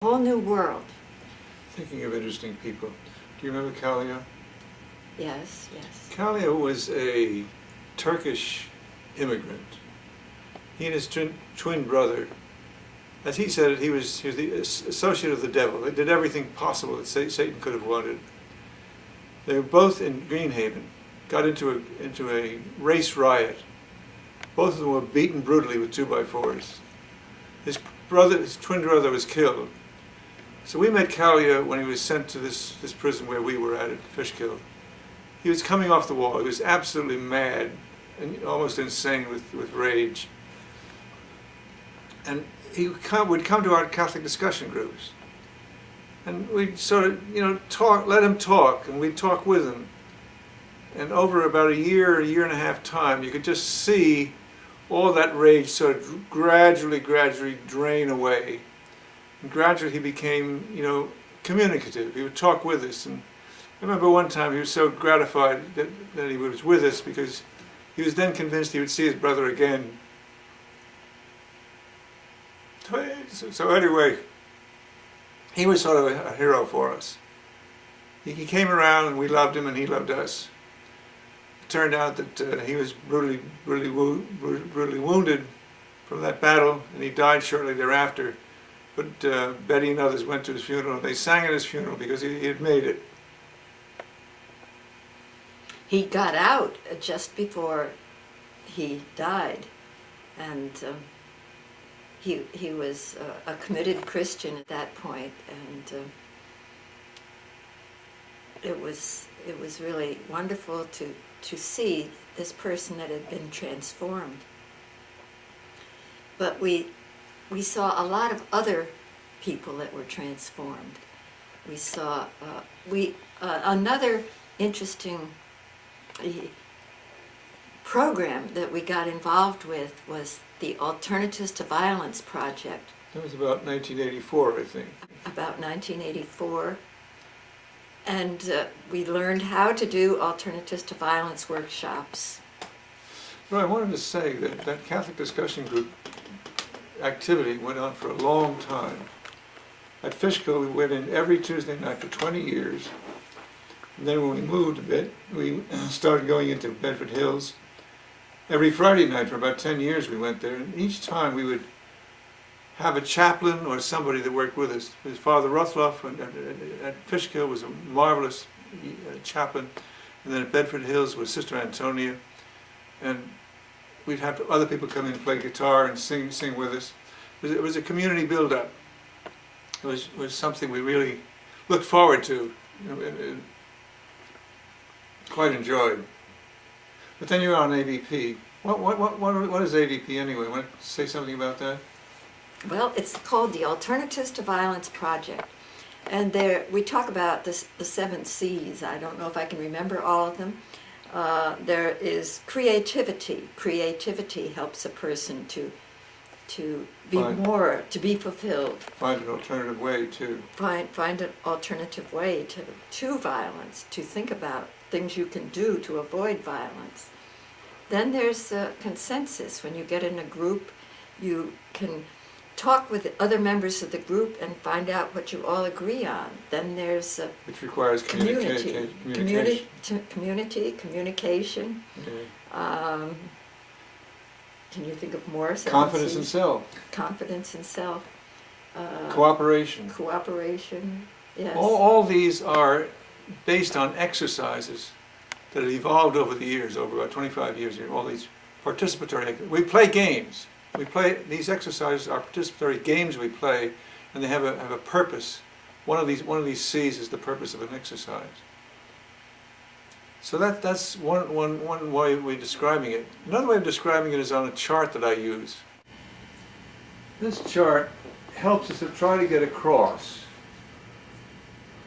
Whole new world. Thinking of interesting people. Do you remember Kalia? Yes, yes. Kalia was a Turkish immigrant. He and his twin brother, as he said it, he was the associate of the devil. They did everything possible that Satan could have wanted. They were both in Greenhaven, got into a race riot. Both of them were beaten brutally with 2x4s. His twin brother was killed. So we met Kalia when he was sent to this prison where we were at Fishkill. He was coming off the wall. He was absolutely mad and almost insane with rage. And he would come to our Catholic discussion groups. And we'd sort of, talk, let him talk, and we'd talk with him. And over about a year and a half time, you could just see all that rage sort of gradually drain away. And gradually he became, communicative. He would talk with us. And I remember one time he was so gratified that he was with us because he was then convinced he would see his brother again. So anyway, he was sort of a hero for us. He came around and we loved him and he loved us. It turned out that he was brutally wounded from that battle, and he died shortly thereafter. But Betty and others went to his funeral, and they sang at his funeral because he had made it. He got out just before he died, and he was a committed Christian at that point, and it was really wonderful to see this person that had been transformed. But we saw a lot of other people that were transformed. We saw another interesting program that we got involved with was the Alternatives to Violence project. That was about 1984, I think. About 1984. And we learned how to do Alternatives to Violence workshops. Well, I wanted to say that Catholic discussion group activity went on for a long time. At Fishkill, we went in every Tuesday night for 20 years. And then when we moved a bit, we started going into Bedford Hills. Every Friday night for about 10 years we went there, and each time we would have a chaplain or somebody that worked with us. His Father Rothloff at Fishkill was a marvelous chaplain, and then at Bedford Hills was Sister Antonia, and we'd have other people come in and play guitar and sing with us. It was a community build-up. It was something we really looked forward to, and quite enjoyed. But then you're on AVP. What is AVP anyway? Want to say something about that? Well, it's called the Alternatives to Violence Project. And there we talk about the 7 C's. I don't know if I can remember all of them. There is creativity. Creativity helps a person to be fulfilled. Find an alternative way to. Find an alternative way to violence, to think about things you can do to avoid violence. Then there's consensus. When you get in a group, you can talk with the other members of the group and find out what you all agree on. Then there's which requires communication. Communication. Okay. Can you think of more? Confidence in self. Confidence in self. Cooperation. Cooperation. Yes. All these are based on exercises that have evolved over the years, over about 25 years. All these participatory. We play games. These exercises are participatory games we play, and they have a purpose. One of these C's is the purpose of an exercise. So that's one way of describing it. Another way of describing it is on a chart that I use. This chart helps us to try to get across.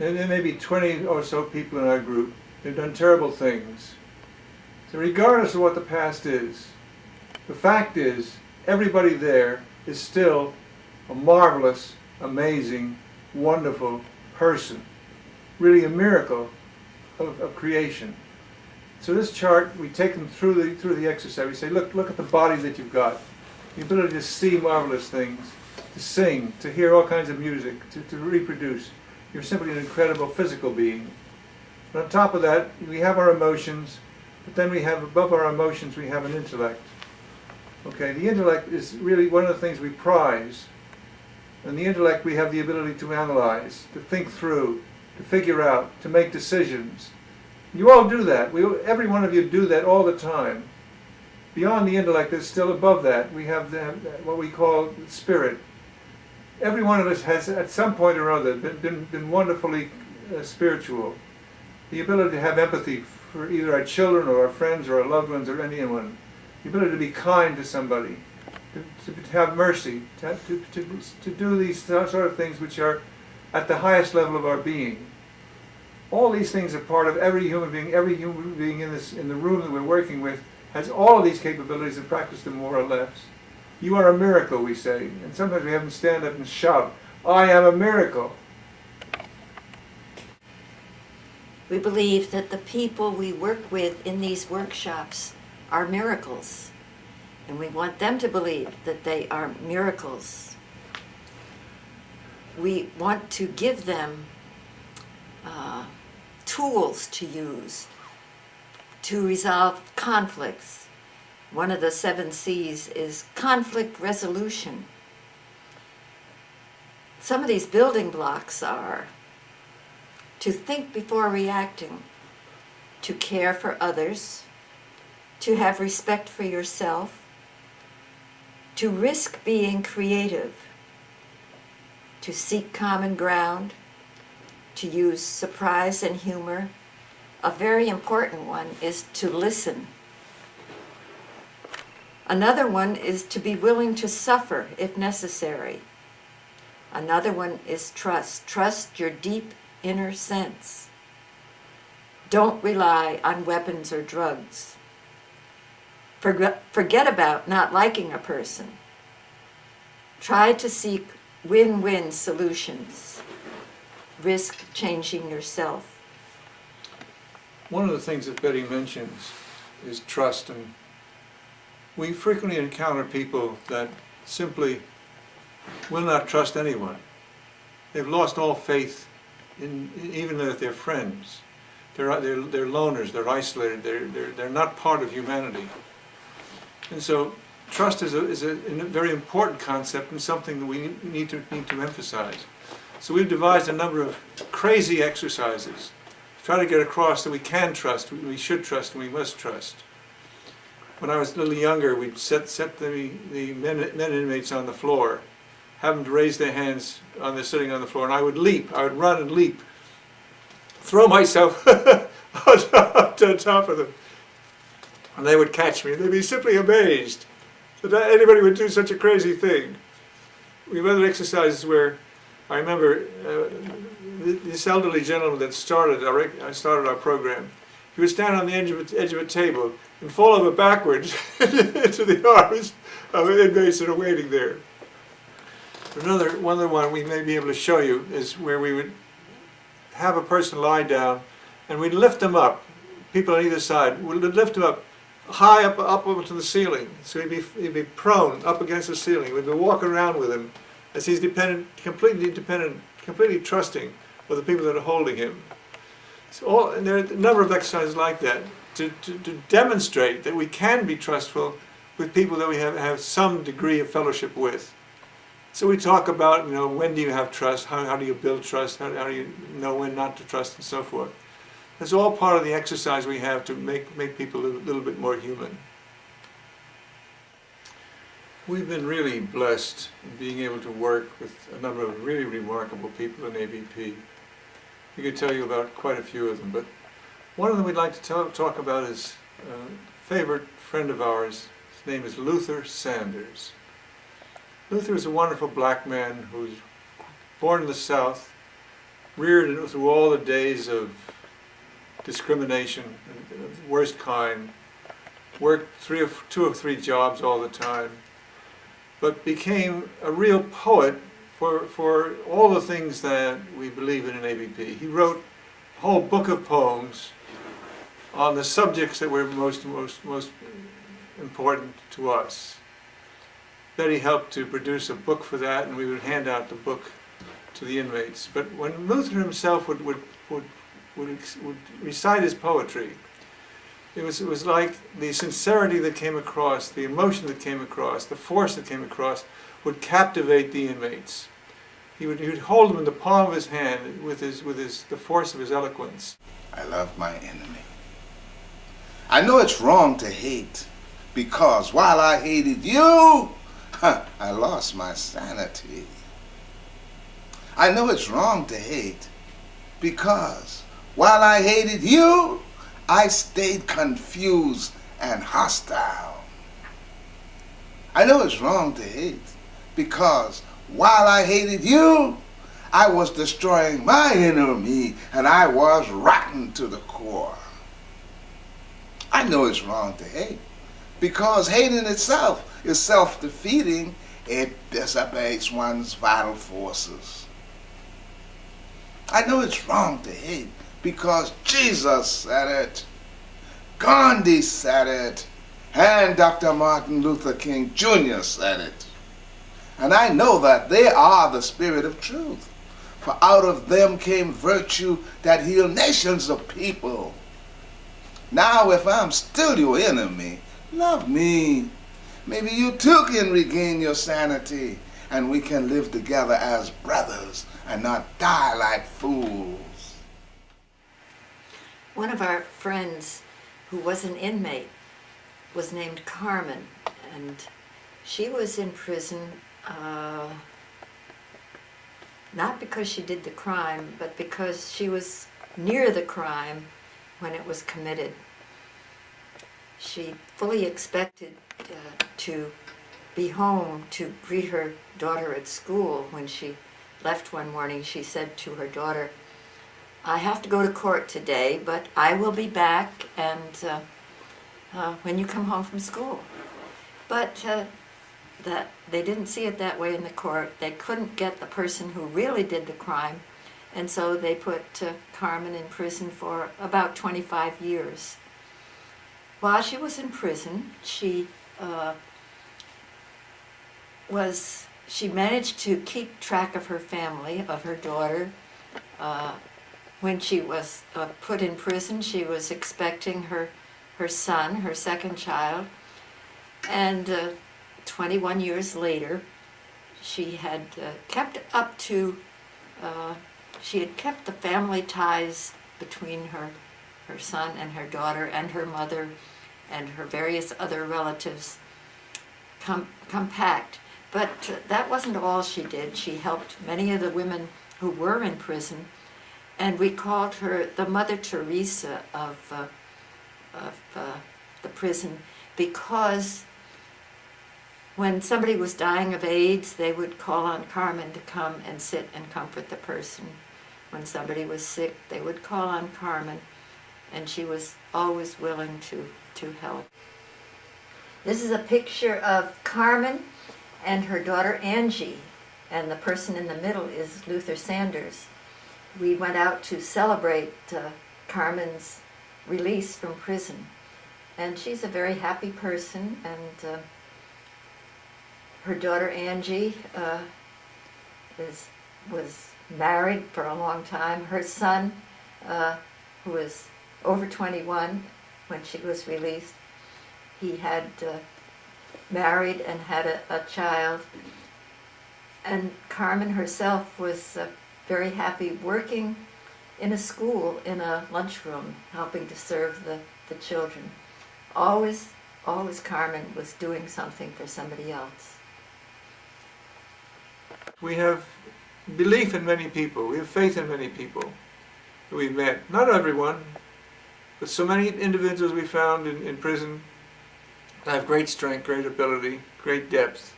And there may be 20 or so people in our group. They've done terrible things. So regardless of what the past is, the fact is, everybody there is still a marvelous, amazing, wonderful person. Really a miracle of creation. So this chart, we take them through the exercise. We say, look at the body that you've got. The ability to see marvelous things. to sing, to hear all kinds of music, to reproduce. You're simply an incredible physical being. And on top of that, we have our emotions, but then we have, above our emotions, we have an intellect. Okay, the intellect is really one of the things we prize. And the intellect, we have the ability to analyze, to think through, to figure out, to make decisions. You all do that. Every one of you do that all the time. Beyond the intellect, there's still above that. We have what we call spirit. Every one of us has, at some point or other, been wonderfully spiritual. The ability to have empathy for either our children or our friends or our loved ones or anyone. The ability to be kind to somebody, to have mercy, to do these sort of things which are at the highest level of our being. All these things are part of every human being. Every human being in the room that we're working with has all of these capabilities and practice them more or less. You are a miracle, we say. And sometimes we have them stand up and shout, I am a miracle. We believe that the people we work with in these workshops are miracles. And we want them to believe that they are miracles. We want to give them tools to use to resolve conflicts. One of the 7 C's is conflict resolution. Some of these building blocks are to think before reacting, to care for others, to have respect for yourself, to risk being creative, to seek common ground, to use surprise and humor. A very important one is to listen. Another one is to be willing to suffer if necessary. Another one is trust. Trust your deep inner sense. Don't rely on weapons or drugs. Forget about not liking a person. Try to seek win-win solutions. Risk changing yourself. One of the things that Betty mentions is trust, and we frequently encounter people that simply will not trust anyone. They've lost all faith in even if they're friends. They're loners, they're isolated, they're not part of humanity. And so trust is a very important concept and something that we need to emphasize. So we've devised a number of crazy exercises to try to get across that we can trust, we should trust, and we must trust. When I was a little younger, we'd set the men inmates on the floor, have them to raise their hands on their sitting on the floor, and I would run and leap, throw myself on top of them, and they would catch me. They'd be simply amazed that anybody would do such a crazy thing. We have other exercises where I remember this elderly gentleman that started our program. He would stand on the edge of a table and fall over backwards into the arms of inmates that are waiting there. One we may be able to show you is where we would have a person lie down and we'd lift them up, people on either side, we'd lift them up high up to the ceiling. So he'd be prone up against the ceiling. We'd be walking around with him as he's completely trusting of the people that are holding him. And there are a number of exercises like that to demonstrate that we can be trustful with people that we have some degree of fellowship with. So we talk about, when do you have trust, how do you build trust, how do you know when not to trust, and so forth. That's all part of the exercise we have to make people a little bit more human. We've been really blessed in being able to work with a number of really remarkable people in AVP. We could tell you about quite a few of them, but one of them we'd like to talk about is a favorite friend of ours. His name is Luther Sanders. Luther is a wonderful black man who was born in the South, reared through all the days of discrimination, of the worst kind, worked 2 or 3 jobs all the time, but became a real poet for all the things that we believe in AVP. He wrote a whole book of poems on the subjects that were most important to us. Betty helped to produce a book for that, and we would hand out the book to the inmates. But when Luther himself would recite his poetry, it was like the sincerity that came across, the emotion that came across, the force that came across would captivate the inmates. He would hold them in the palm of his hand with the force of his eloquence. I love my enemy. I know it's wrong to hate, because while I hated you, I lost my sanity. I know it's wrong to hate, because while I hated you, I stayed confused and hostile. I know it's wrong to hate, because while I hated you, I was destroying my inner me, and I was rotten to the core. I know it's wrong to hate, because hating itself is self-defeating. It dissipates one's vital forces. I know it's wrong to hate, because Jesus said it, Gandhi said it, and Dr. Martin Luther King Jr. said it. And I know that they are the spirit of truth, for out of them came virtue that healed nations of people. Now if I'm still your enemy, love me. Maybe you too can regain your sanity, and we can live together as brothers and not die like fools. One of our friends who was an inmate was named Carmen, and she was in prison not because she did the crime, but because she was near the crime when it was committed. She fully expected to be home to greet her daughter at school. When she left one morning, she said to her daughter, "I have to go to court today, but I will be back and when you come home from school." But that they didn't see it that way in the court. They couldn't get the person who really did the crime, and so they put Carmen in prison for about 25 years. While she was in prison, she managed to keep track of her family, of her daughter. When she was put in prison, she was expecting her son, her second child, and 21 years later, she had kept the family ties between her son and her daughter and her mother and her various other relatives compact. But that wasn't all she did. She helped many of the women who were in prison, and we called her the Mother Teresa of the prison, because when somebody was dying of AIDS, they would call on Carmen to come and sit and comfort the person. When somebody was sick, they would call on Carmen, and she was always willing to help. This is a picture of Carmen and her daughter Angie, and the person in the middle is Luther Sanders. We went out to celebrate Carmen's release from prison, and she's a very happy person, and her daughter Angie was married for a long time. Her son, who was over 21 when she was released, he had married and had a child. And Carmen herself was very happy working in a school, in a lunchroom, helping to serve the children. Always Carmen was doing something for somebody else. We have belief in many people. We have faith in many people that we've met. Not everyone, but so many individuals we found in prison have great strength, great ability, great depth.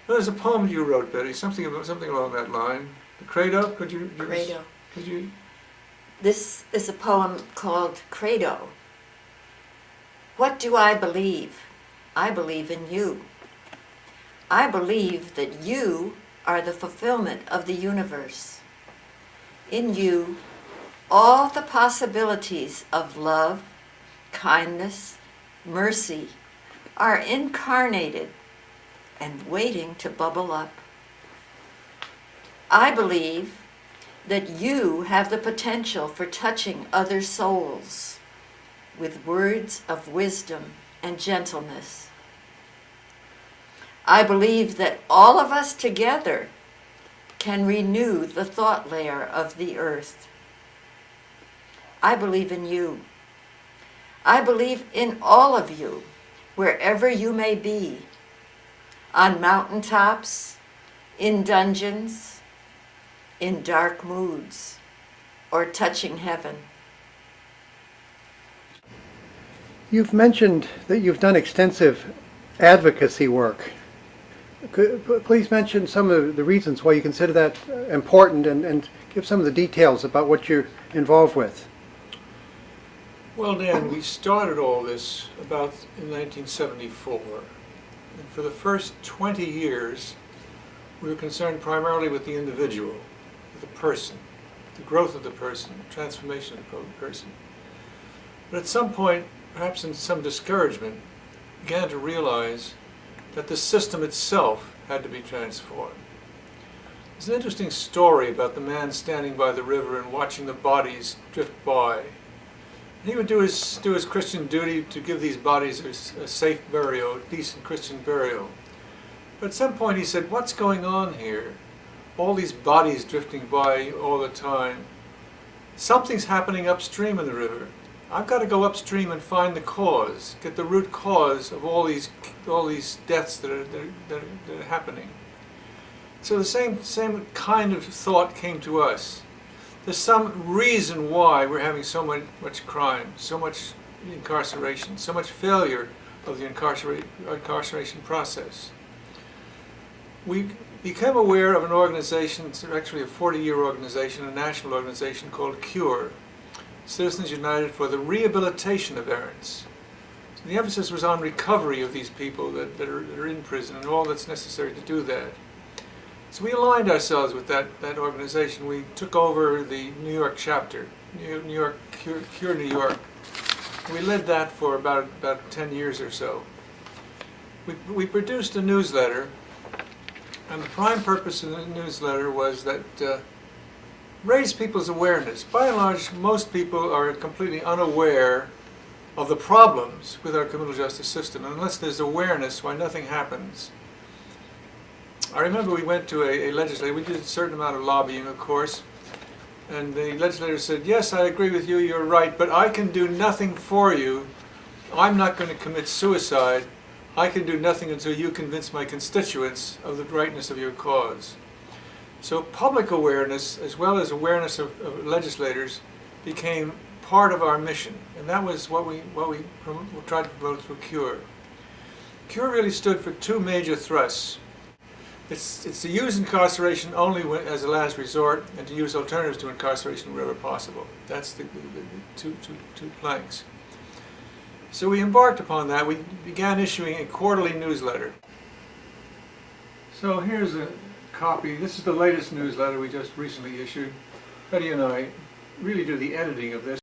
There's a poem you wrote, Betty, something along that line. The Credo, could you? Credo. Could you? This is a poem called Credo. What do I believe? I believe in you. I believe that you are the fulfillment of the universe. In you, all the possibilities of love, kindness, mercy are incarnated and waiting to bubble up. I believe that you have the potential for touching other souls with words of wisdom and gentleness. I believe that all of us together can renew the thought layer of the earth. I believe in you. I believe in all of you, wherever you may be, on mountaintops, in dungeons, in dark moods, or touching heaven. You've mentioned that you've done extensive advocacy work. Please mention some of the reasons why you consider that important and give some of the details about what you're involved with. Well, Dan, we started all this about in 1974. And for the first 20 years, we were concerned primarily with the individual, with the person, the growth of the person, the transformation of the person. But at some point, perhaps in some discouragement, began to realize that the system itself had to be transformed. There's an interesting story about the man standing by the river and watching the bodies drift by. And he would do his Christian duty to give these bodies a safe burial, a decent Christian burial. But at some point he said, what's going on here? All these bodies drifting by all the time. Something's happening upstream in the river. I've got to go upstream and find the cause, get the root cause of all these deaths that are happening. So the same kind of thought came to us. There's some reason why we're having so much crime, so much incarceration, so much failure of the incarceration process. We became aware of an organization, it's actually a 40-year organization, a national organization called CURE, Citizens United for the Rehabilitation of Errants. So the emphasis was on recovery of these people that are in prison and all that's necessary to do that. So we aligned ourselves with that organization. We took over the New York chapter, New York CURE New York. We led that for about 10 years or so. We produced a newsletter, and the prime purpose of the newsletter was that raise people's awareness. By and large, most people are completely unaware of the problems with our criminal justice system. And unless there's awareness, why nothing happens. I remember we went to a legislator. We did a certain amount of lobbying, of course. And the legislator said, yes, I agree with you, you're right, but I can do nothing for you. I'm not going to commit suicide. I can do nothing until you convince my constituents of the rightness of your cause. So public awareness, as well as awareness of legislators, became part of our mission, and that was what we tried to promote through CURE. CURE really stood for two major thrusts. It's to use incarceration only as a last resort, and to use alternatives to incarceration wherever possible. That's the two planks. So we embarked upon that. We began issuing a quarterly newsletter. So here's a copy. This is the latest newsletter we just recently issued. Betty and I really do the editing of this.